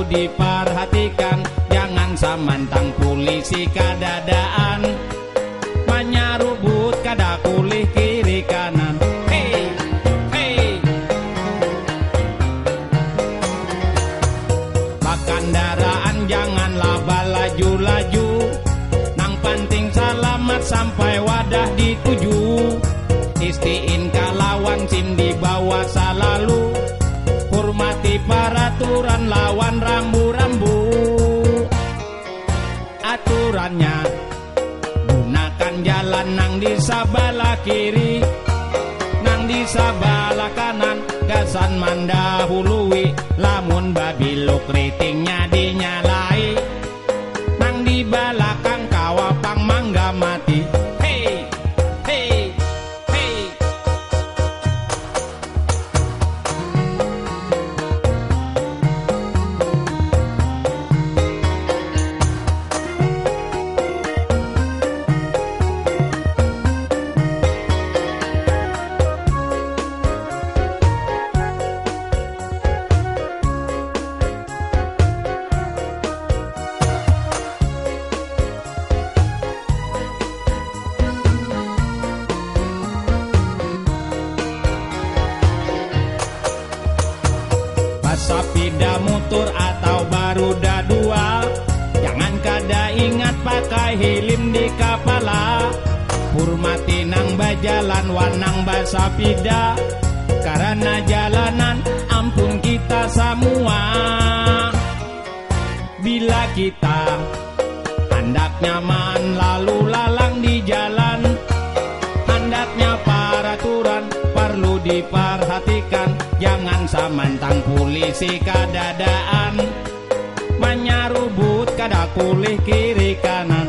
diperhatikan, jangan samantang polisi kadadaan manyarubut kada kulih kiri kanan. Hey, hey. Bakandaraan janganlah balaju-laju, nang penting selamat sampai wadah dituju. Istiin kalawan SIM dibawa selalu, hormati peraturan lawan rambu-rambu. Aturannya gunakan jalan nang di sebelah kiri, nang di sebelah kanan gasan mandahului. Lamun babiluk ratingnya dinyalai, nang di belakang kawapang mangga mati. Hey, hey, hey. Sepeda motor atau baruda dua, jangan kada ingat pakai helm di kepala. Hormati nang bajalan wanang basapida, karena jalanan ampun kita semua. Bila kita hendak nyaman lalu lalang di jalan, hendaknya peraturan perlu diperhatikan, jangan samantang polisi kadadaan manyarubut kada kulih kiri kanan.